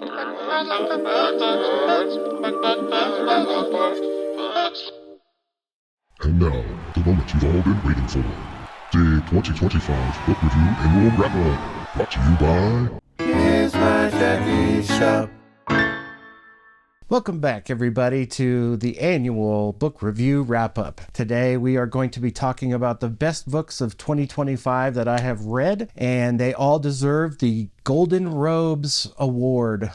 And now, the moment you've all been waiting for. The 2025 Book Review Annual Wrap-Up, brought to you by... Here's my Jackie Shop. Welcome back, everybody, to the annual book review wrap-up. Today, we are going to be talking about the best books of 2025 that I have read, and they all deserve the Golden Robes Award.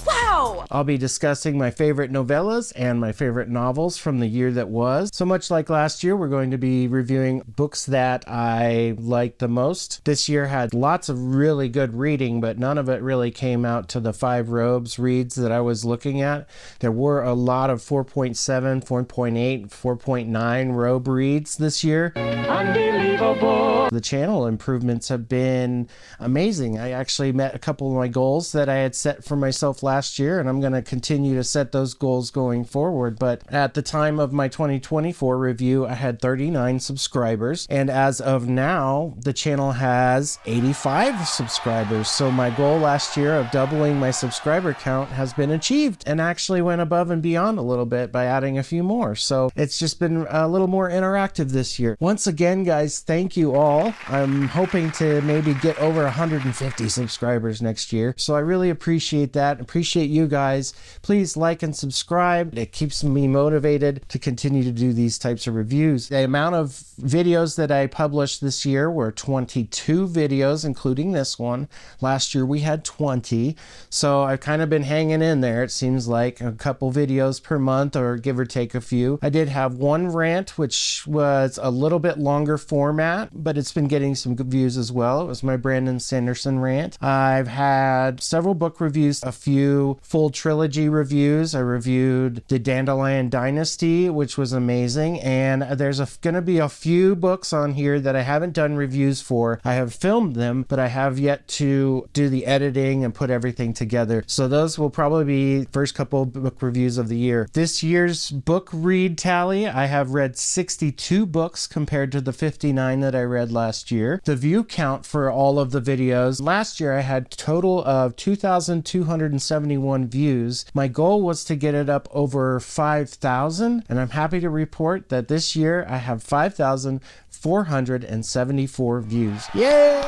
Wow! I'll be discussing my favorite novellas and my favorite novels from the year that was. So much like last year, we're going to be reviewing books that I liked the most. This year had lots of really good reading, but none of it really came out to the 5 robes reads that I was looking at. There were a lot of 4.7, 4.8, 4.9 robe reads this year. Unbelievable! The channel improvements have been amazing. I actually met a couple of my goals that I had set for myself last year, and I'm going to continue to set those goals going forward. But at the time of my 2024 review, I had 39 subscribers, and as of now, the channel has 85 subscribers. So my goal last year of doubling my subscriber count has been achieved, and actually went above and beyond a little bit by adding a few more. So it's just been a little more interactive this year. Once again, guys, thank you all. I'm hoping to maybe get over 150 subscribers next year. So I really appreciate that. Appreciate you guys. Please like and subscribe. It keeps me motivated to continue to do these types of reviews. The amount of videos that I published this year were 22 videos, including this one. Last year we had 20. So I've kind of been hanging in there. It seems like a couple videos per month, or give or take a few. I did have one rant, which was a little bit longer format, but it's been getting some good views as well. It was my Brandon Sanderson rant. I've had several book reviews, a few full trilogy reviews. I reviewed the DandelioinDynasty, which was amazing, and there's going to be a few books on here that I haven't done reviews for. I have filmed them, but I have yet to do the editing and put everything together. So those will probably be first couple book reviews of the year. This year's book read tally, I have read 62 books compared to the 59 that I read last year. The view count for all of the videos, last year I had a total of 2,271 views. My goal was to get it up over 5,000, and I'm happy to report that this year I have 5,474 views. Yay!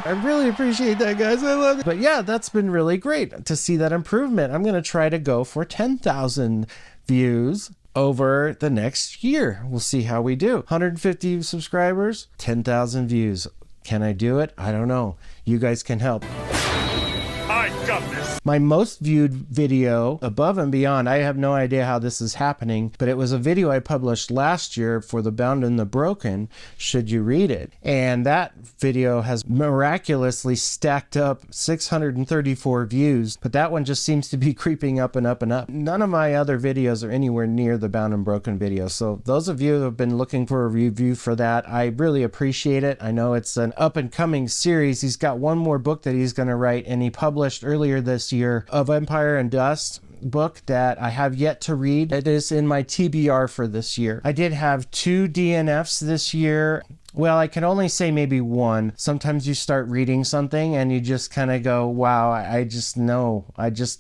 I really appreciate that, guys. I love it. But yeah, that's been really great to see that improvement. I'm going to try to go for 10,000 views over the next year. We'll see how we do. 150 subscribers, 10,000 views. Can I do it? I don't know. You guys can help. I got this. My most viewed video, above and beyond, I have no idea how this is happening, but it was a video I published last year for The Bound and the Broken, Should You Read It? And that video has miraculously stacked up 634 views, but that one just seems to be creeping up and up and up. None of my other videos are anywhere near the Bound and Broken video, so those of you who have been looking for a review for that, I really appreciate it. I know it's an up-and-coming series. He's got one more book that he's going to write, and he published earlier this year of Empire and Dust book that I have yet to read. It is in my TBR for this year. I did have 2 DNFs this year. Well, I can only say maybe one. Sometimes you start reading something and you just kind of go, wow, I just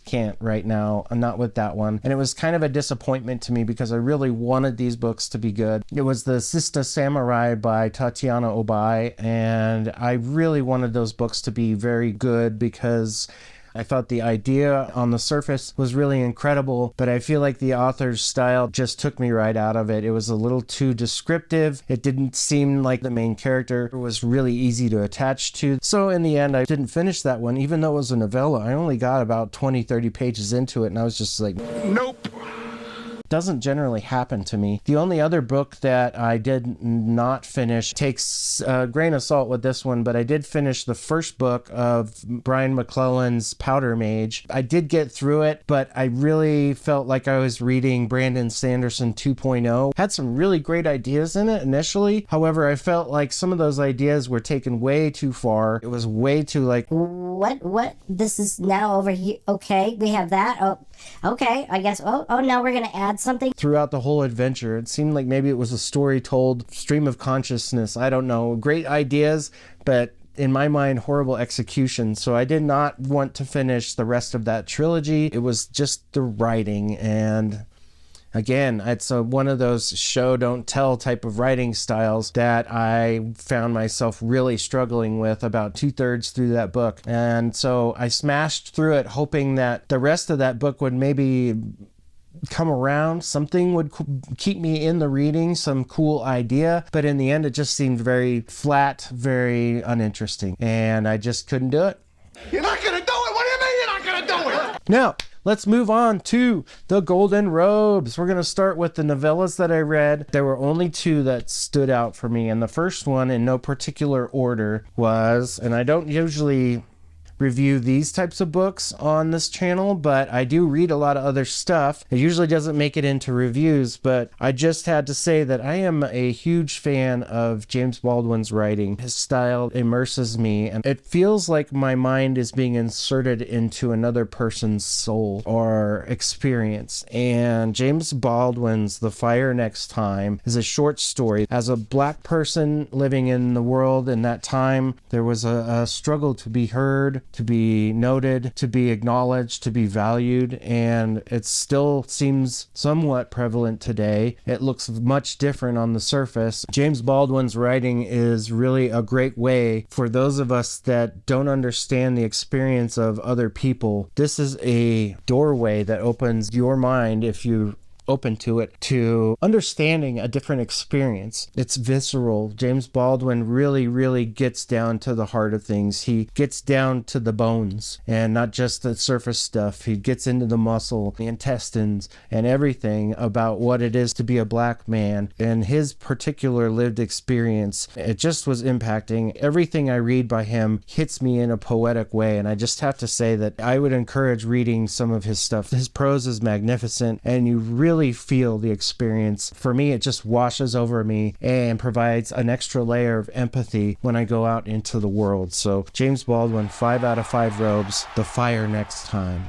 can't right now. I'm not with that one. And it was kind of a disappointment to me because I really wanted these books to be good. It was The Sister Samurai by Tatiana Obai, and I really wanted those books to be very good because I thought the idea on the surface was really incredible, but I feel like the author's style just took me right out of it. It was a little too descriptive. It didn't seem like the main character was really easy to attach to. So in the end, I didn't finish that one, even though it was a novella. I only got about 20-30 pages into it, and I was just like, Nope. Doesn't generally happen to me. The only other book that I did not finish, takes a grain of salt with this one, but I did finish the first book of Brian McClellan's Powder Mage. I did get through it, but I really felt like I was reading Brandon Sanderson 2.0. Had some really great ideas in it initially. However, I felt like some of those ideas were taken way too far. It was way too like, what? This is now over here. Okay, we have that. Oh, okay, I guess. Oh, now we're going to add something. Throughout the whole adventure, it seemed like maybe it was a story told stream of consciousness. I don't know. Great ideas, but in my mind, horrible execution. So I did not want to finish the rest of that trilogy. It was just the writing. And again, it's one of those show don't tell type of writing styles that I found myself really struggling with about 2/3 through that book. And so I smashed through it, hoping that the rest of that book would maybe come around, something would keep me in the reading, some cool idea, but in the end it just seemed very flat, very uninteresting, and I just couldn't do it. You're not gonna do it? What do you mean you're not gonna do it? Now, let's move on to the Golden Robes. We're going to start with the novellas that I read. There were only two that stood out for me, and the first one, in no particular order, was, and I don't usually review these types of books on this channel, but I do read a lot of other stuff. It usually doesn't make it into reviews, but I just had to say that I am a huge fan of James Baldwin's writing. His style immerses me, and it feels like my mind is being inserted into another person's soul or experience. And James Baldwin's The Fire Next Time is a short story. As a black person living in the world in that time, there was a struggle to be heard, to be noted, to be acknowledged, to be valued, and it still seems somewhat prevalent today. It looks much different on the surface. James Baldwin's writing is really a great way for those of us that don't understand the experience of other people. This is a doorway that opens your mind, if you open to it, to understanding a different experience. It's visceral. James Baldwin really gets down to the heart of things. He gets down to the bones and not just the surface stuff. He gets into the muscle, the intestines, and everything about what it is to be a black man and his particular lived experience. It just was impacting. Everything I read by him hits me in a poetic way, and I just have to say that I would encourage reading some of his stuff. His prose is magnificent, and you really feel the experience. For me, it just washes over me and provides an extra layer of empathy when I go out into the world. So James Baldwin, 5 out of 5 robes. The Fire Next Time.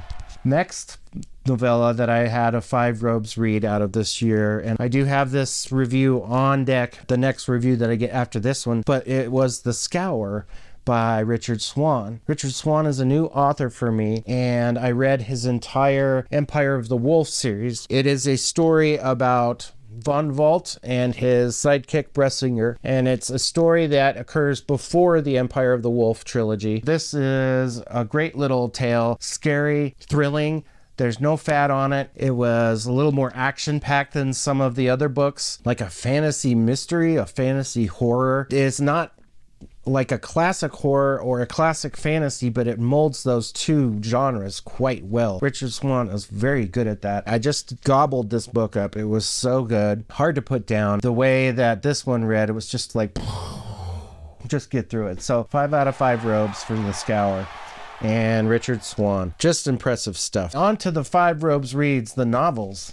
Next novella that I had a 5 robes read out of this year, and I do have this review on deck, the next review that I get after this one, but it was The Scour by Richard Swan. Richard Swan is a new author for me, and I read his entire Empire of the Wolf series. It is a story about Von Volt and his sidekick Bressinger, and it's a story that occurs before the Empire of the Wolf trilogy. This is a great little tale, scary, thrilling. There's no fat on it. It was a little more action-packed than some of the other books, like a fantasy mystery, a fantasy horror. It's not like a classic horror or a classic fantasy, but it molds those two genres quite well. Richard Swan is very good at that. I just gobbled this book up. It was so good. Hard to put down. The way that this one read, it was just like, just get through it. So 5 out of 5 robes for The Scour and Richard Swan. Just impressive stuff. On to the 5 robes reads, the novels.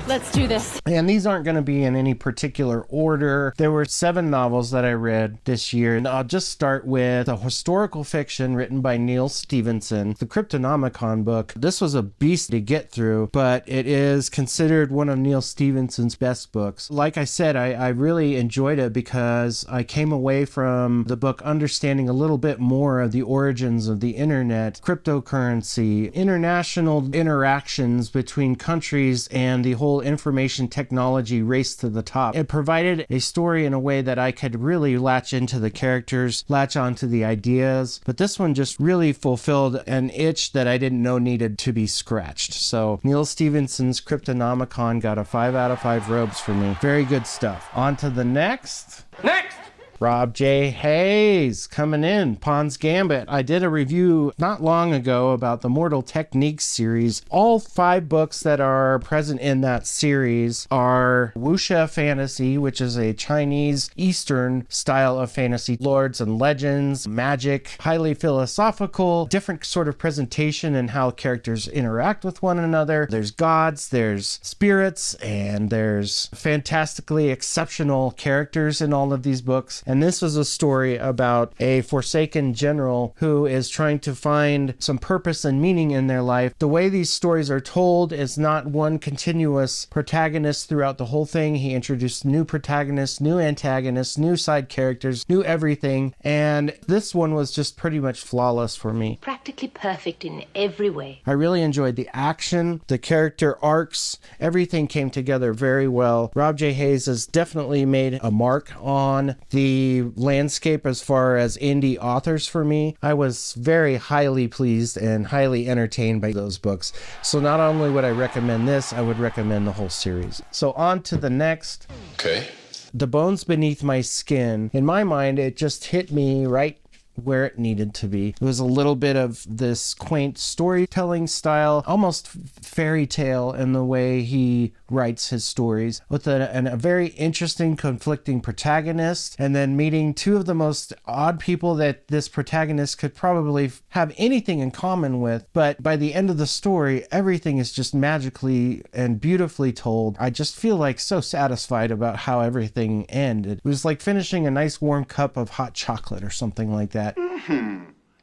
Let's do this. And these aren't going to be in any particular order. There were 7 novels that I read this year, and I'll just start with a historical fiction written by Neil Stephenson, the Cryptonomicon book. This was a beast to get through, but it is considered one of Neil Stephenson's best books. Like I said, I really enjoyed it because I came away from the book understanding a little bit more of the origins of the internet, cryptocurrency, international interactions between countries, and the whole information technology race to the top. It provided a story in a way that I could really latch into the characters, latch onto the ideas, but this one just really fulfilled an itch that I didn't know needed to be scratched. So Neil Stephenson's Cryptonomicon got a 5 out of 5 robes for me. Very good stuff. On to the next. Next! Rob J. Hayes coming in, Pawn's Gambit. I did a review not long ago about the Mortal Techniques series. All 5 books that are present in that series are wuxia fantasy, which is a Chinese Eastern style of fantasy. Lords and legends, magic, highly philosophical, different sort of presentation and how characters interact with one another. There's gods, there's spirits, and there's fantastically exceptional characters in all of these books. And this was a story about a forsaken general who is trying to find some purpose and meaning in their life. The way these stories are told is not one continuous protagonist throughout the whole thing. He introduced new protagonists, new antagonists, new side characters, new everything. And this one was just pretty much flawless for me. Practically perfect in every way. I really enjoyed the action, the character arcs, everything came together very well. Rob J. Hayes has definitely made a mark on the landscape as far as indie authors for me. I was very highly pleased and highly entertained by those books. So not only would I recommend this, I would recommend the whole series. So on to the next. Okay. The Bones Beneath My Skin. In my mind, it just hit me right where it needed to be. It was a little bit of this quaint storytelling style, almost fairy tale in the way he writes his stories, with a very interesting, conflicting protagonist, and then meeting two of the most odd people that this protagonist could probably have anything in common with. But by the end of the story, everything is just magically and beautifully told. I just feel like so satisfied about how everything ended. It was like finishing a nice warm cup of hot chocolate or something like that.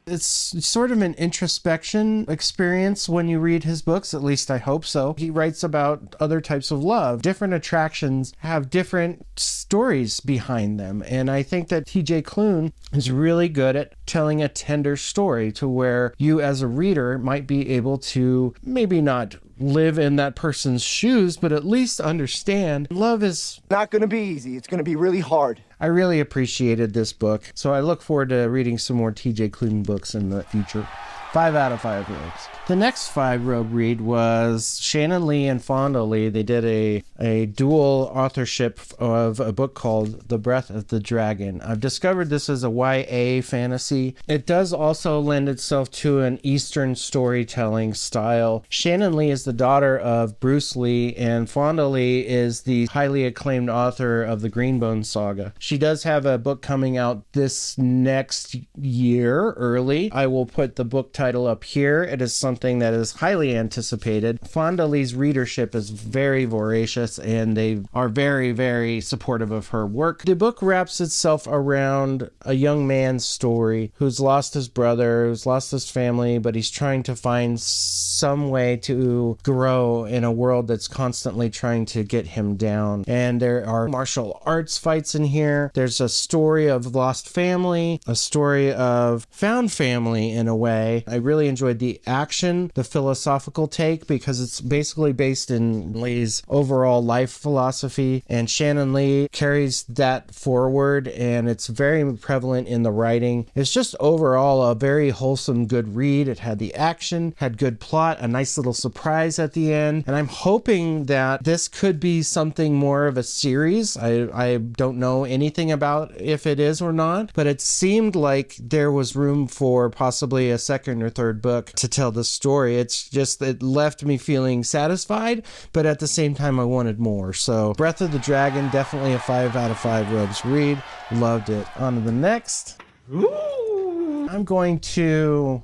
It's sort of an introspection experience when you read his books, at least I hope so. He writes about other types of love. Different attractions have different stories behind them. And I think that TJ Klune is really good at telling a tender story to where you as a reader might be able to maybe not live in that person's shoes, but at least understand love is not going to be easy. It's going to be really hard. I really appreciated this book, so I look forward to reading some more TJ Klune books in the future. 5 out of 5 robes. The next 5-robe read was Shannon Lee and Fonda Lee. They did a dual authorship of a book called The Breath of the Dragon. I've discovered this as a YA fantasy. It does also lend itself to an Eastern storytelling style. Shannon Lee is the daughter of Bruce Lee, and Fonda Lee is the highly acclaimed author of the Greenbone saga. She does have a book coming out this next year, early. I will put the book title up here. It is something that is highly anticipated. Fonda Lee's readership is very voracious, and they are very, very supportive of her work. The book wraps itself around a young man's story who's lost his brother, who's lost his family, but he's trying to find some way to grow in a world that's constantly trying to get him down. And there are martial arts fights in here. There's a story of lost family, a story of found family in a way. I really enjoyed the action, the philosophical take, because it's basically based in Lee's overall life philosophy, and Shannon Lee carries that forward, and it's very prevalent in the writing. It's just overall a very wholesome, good read. It had the action, had good plot, a nice little surprise at the end, and I'm hoping that this could be something more of a series. I don't know anything about if it is or not, but it seemed like there was room for possibly a second or third book to tell the story. It's just, it left me feeling satisfied, but at the same time I wanted more. So Breath of the Dragon, definitely a 5 out of 5 robes read. Loved it. On to the next. Ooh. I'm going to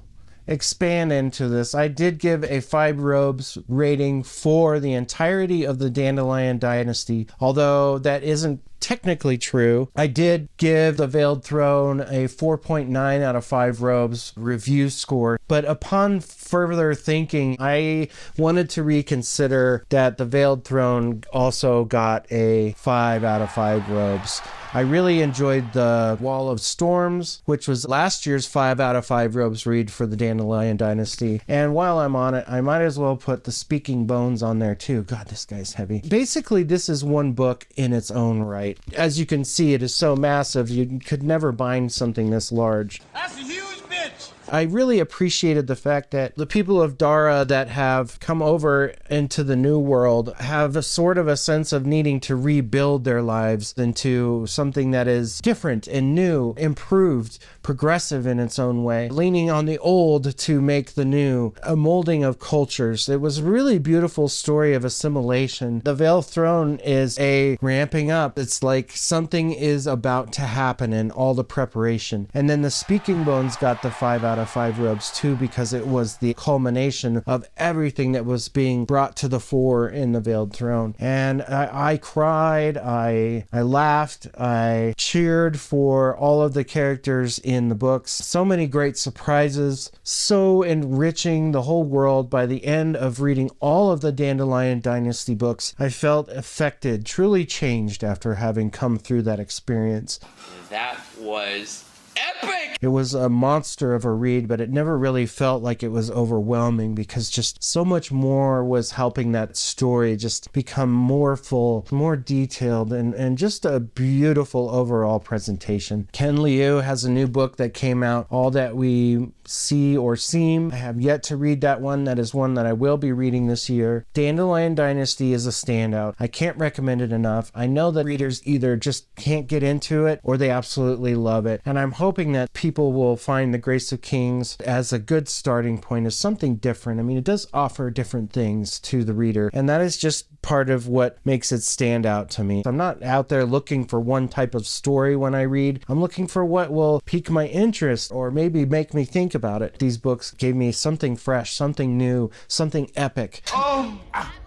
expand into this. I did give a 5 robes rating for the entirety of the Dandelion Dynasty, although that isn't technically true. I did give The Veiled Throne a 4.9 out of 5 robes review score, but upon further thinking, I wanted to reconsider that The Veiled Throne also got a 5 out of 5 robes. I really enjoyed The Wall of Storms, which was last year's 5 out of 5 robes read for the Dandelion Dynasty. And while I'm on it, I might as well put The Speaking Bones on there too. God, this guy's heavy. Basically, this is one book in its own right. As you can see, it is so massive, you could never bind something this large. That's a huge bitch. I really appreciated the fact that the people of Dara that have come over into the new world have a sort of a sense of needing to rebuild their lives into something that is different and new, improved, progressive in its own way, leaning on the old to make the new, a molding of cultures. It was a really beautiful story of assimilation. The Veiled Throne is a ramping up. It's like something is about to happen and all the preparation. And then The Speaking Bones got the 5 out of of 5 robes too, because it was the culmination of everything that was being brought to the fore in the Veiled Throne. And I cried, I laughed, I cheered for all of the characters in the books. So many great surprises, so enriching the whole world. By the end of reading all of the Dandelion Dynasty books, I felt affected, truly changed after having come through that experience. That was epic! It was a monster of a read, but it never really felt like it was overwhelming, because just so much more was helping that story just become more full, more detailed, and just a beautiful overall presentation. Ken Liu has a new book that came out, All That We See or Seem. I have yet to read that one. That is one that I will be reading this year. Dandelion Dynasty is a standout. I can't recommend it enough. I know that readers either just can't get into it or they absolutely love it. And I'm hoping that people will find The Grace of Kings as a good starting point, as something different. I mean, it does offer different things to the reader, and that is just part of what makes it stand out to me. I'm not out there looking for one type of story when I read. I'm looking for what will pique my interest or maybe make me think about it. These books gave me something fresh, something new, something epic. Oh,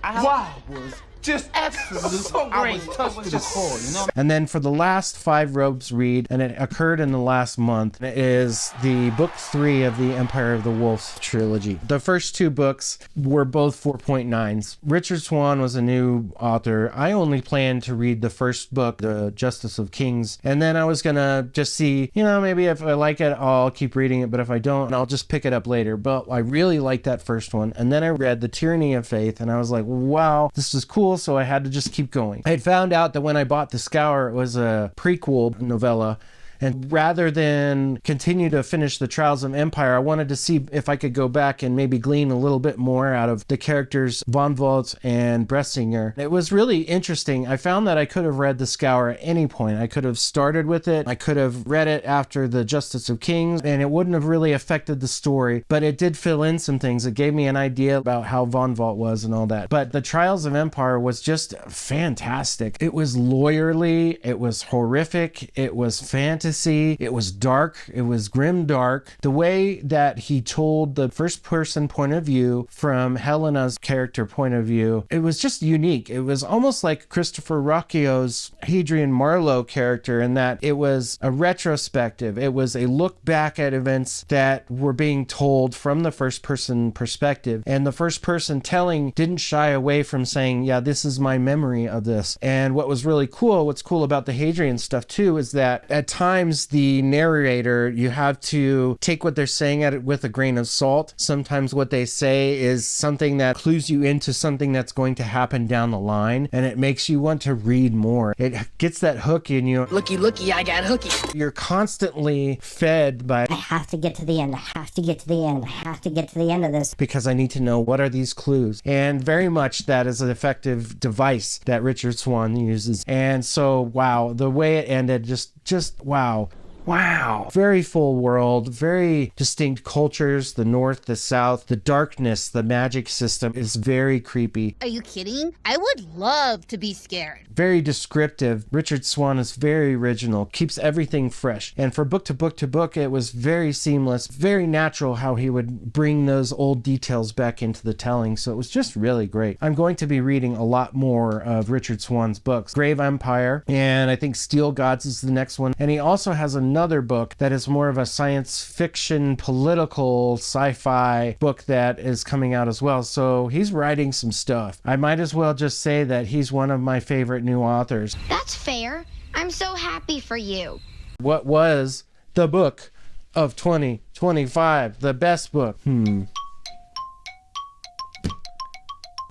wow, was just absolutely so great. I was touched to the core, you know? And then for the last 5 robes read, and it occurred in the last month, is the book 3 of the Empire of the Wolf trilogy. The first 2 books were both 4.9s. Richard Swan was a new author. I only planned to read the first book, The Justice of Kings, and then I was gonna just see, maybe if I like it, I'll keep reading it, but if I don't, I'll just pick it up later. But I really liked that first one, and then I read The Tyranny of Faith, and I was like, wow, this is cool. So I had to just keep going. I had found out that when I bought The Scour, it was a prequel novella. And rather than continue to finish the Trials of Empire, I wanted to see if I could go back and maybe glean a little bit more out of the characters Von Volt and Bressinger. It was really interesting. I found that I could have read The Scour at any point. I could have started with it. I could have read it after The Justice of Kings, and it wouldn't have really affected the story, but it did fill in some things. It gave me an idea about how Von Volt was and all that. But the Trials of Empire was just fantastic. It was lawyerly. It was horrific. It was fantasy. It was dark. It was grim dark. The way that he told the first person point of view from Helena's character point of view, it was just unique. It was almost like Christopher Rocchio's Hadrian Marlowe character, in that it was a retrospective. It was a look back at events that were being told from the first person perspective. And the first person telling didn't shy away from saying, yeah, this is my memory of this. And what was really cool, what's cool about the Hadrian stuff too, is that at times the narrator, you have to take what they're saying at it with a grain of salt. Sometimes what they say is something that clues you into something that's going to happen down the line, and it makes you want to read more. It gets that hook in you. Looky, looky, I got hooky. You're constantly fed by, I have to get to the end. I have to get to the end. I have to get to the end of this. because I need to know what are these clues. And very much that is an effective device that Richard Swan uses. And so, wow, the way it ended, just wow. Wow. Very full world, very distinct cultures, the north, the south, the darkness, the magic system is very creepy. Are you kidding? I would love to be scared. Very descriptive. Richard Swan is very original, keeps everything fresh. And for book to book to book, it was very seamless, very natural how he would bring those old details back into the telling. So it was just really great. I'm going to be reading a lot more of Richard Swan's books. Grave Empire, and I think Steel Gods is the next one. And he also has another book that is more of a science fiction, political, sci-fi book that is coming out as well. So he's writing some stuff. I might as well just say that he's one of my favorite new authors. That's fair. I'm so happy for you. What was the book of 2025? The best book?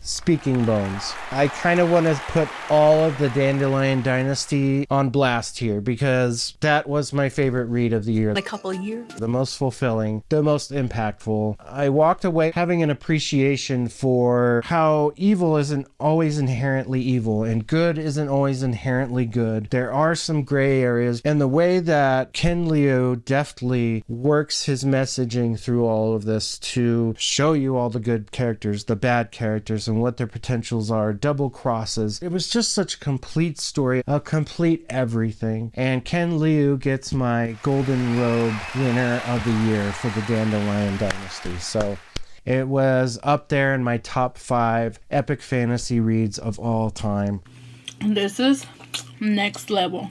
Speaking Bones. I kind of want to put all of the Dandelion Dynasty on blast here, because that was my favorite read of the year. A couple years. The most fulfilling, the most impactful. I walked away having an appreciation for how evil isn't always inherently evil and good isn't always inherently good. There are some gray areas, and the way that Ken Liu deftly works his messaging through all of this to show you all the good characters, the bad characters, and what their potentials are, double crosses. It was just such a complete story, a complete everything. And Ken Liu gets my Golden Robe winner of the year for the Dandelion Dynasty. So it was up there in my top 5 epic fantasy reads of all time. This is next level.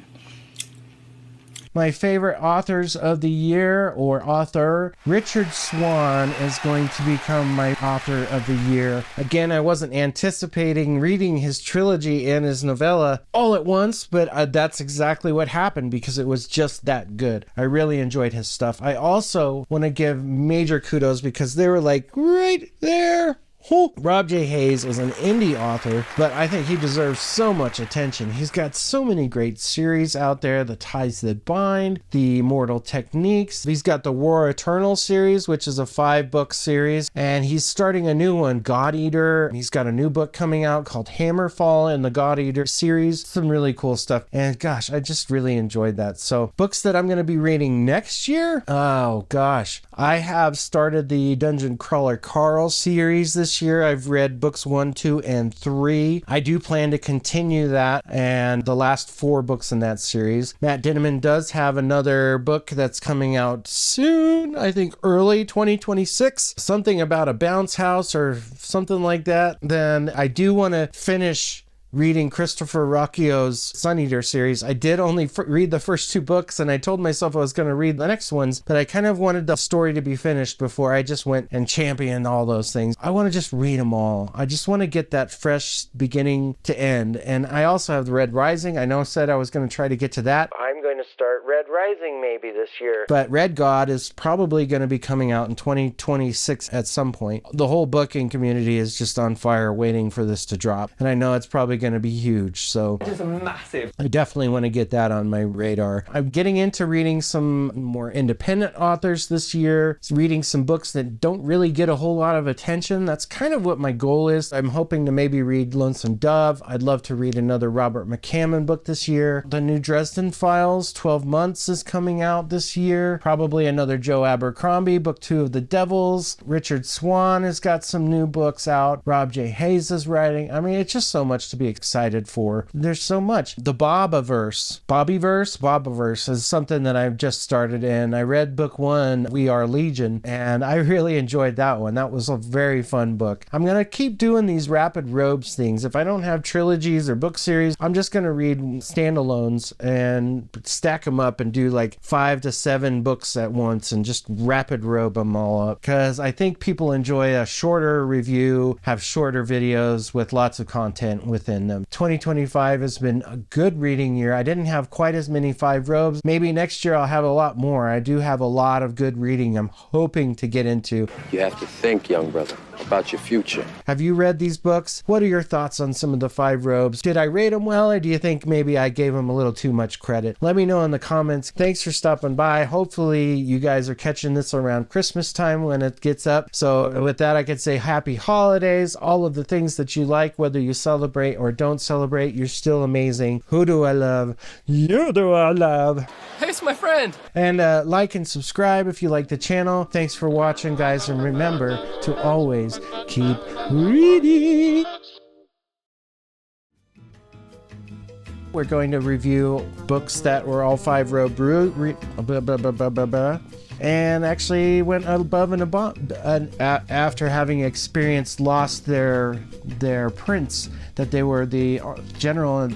My favorite authors of the year, or author, Richard Swan is going to become my author of the year. Again, I wasn't anticipating reading his trilogy and his novella all at once, but that's exactly what happened because it was just that good. I really enjoyed his stuff. I also want to give major kudos because they were like right there. Rob J. Hayes is an indie author, but I think he deserves so much attention. He's got so many great series out there. The Ties That Bind, The Immortal Techniques. He's got the War Eternal series, which is a 5-book series, and he's starting a new one, God Eater. He's got a new book coming out called Hammerfall in the God Eater series. Some really cool stuff, and gosh, I just really enjoyed that. So books that I'm going to be reading next year? Oh gosh, I have started the Dungeon Crawler Carl series this year. I've read books 1, 2, and 3. I do plan to continue that and the last 4 books in that series. Matt Dinniman does have another book that's coming out soon, I think early 2026, something about a bounce house or something like that. Then I do want to finish reading Christopher Rocchio's Sun Eater series. I did only read the first 2 books, and I told myself I was going to read the next ones, but I kind of wanted the story to be finished before I just went and championed all those things. I want to just read them all. I just want to get that fresh beginning to end. And I also have the Red Rising. I know I said I was going to try to get to that. I'm going to start Red Rising maybe this year. But Red God is probably going to be coming out in 2026 at some point. The whole booking community is just on fire waiting for this to drop. And I know it's probably going to be huge, so Just massive. I definitely want to get that on my radar. I'm getting into reading some more independent authors this year, reading some books that don't really get a whole lot of attention. That's kind of what my goal is. I'm hoping to maybe read Lonesome Dove. I'd love to read another Robert McCammon book this year. The new Dresden Files, 12 Months, is coming out this year. Probably another Joe Abercrombie, book 2 of The Devils. Richard Swan has got some new books out. Rob J. Hayes is writing. I mean, it's just so much to be excited for. There's so much. The Bobbiverse is something that I've just started in. I read book 1, We Are Legion, and I really enjoyed that one. That was a very fun book. I'm going to keep doing these rapid robes things. If I don't have trilogies or book series, I'm just going to read standalones and stack them up and do like 5 to 7 books at once and just rapid robe them all up, because I think people enjoy a shorter review, have shorter videos with lots of content within them. 2025 has been a good reading year. I didn't have quite as many 5 robes. Maybe next year I'll have a lot more. I do have a lot of good reading I'm hoping to get into. You have to think, young brother, about your future. Have you read these books? What are your thoughts on some of the 5 robes? Did I rate them well, or do you think maybe I gave them a little too much credit? Let me know in the comments. Thanks for stopping by. Hopefully you guys are catching this around Christmas time when it gets up. So with that, I could say happy holidays, all of the things that you like, whether you celebrate or don't celebrate, you're still amazing. Who do I love? You do I love. Hey, it's my friend. And like and subscribe if you like the channel. Thanks for watching, guys, and remember to always keep reading. We're going to review books that were all 5 robe and actually went above and above after having experienced lost their prints, that they were the general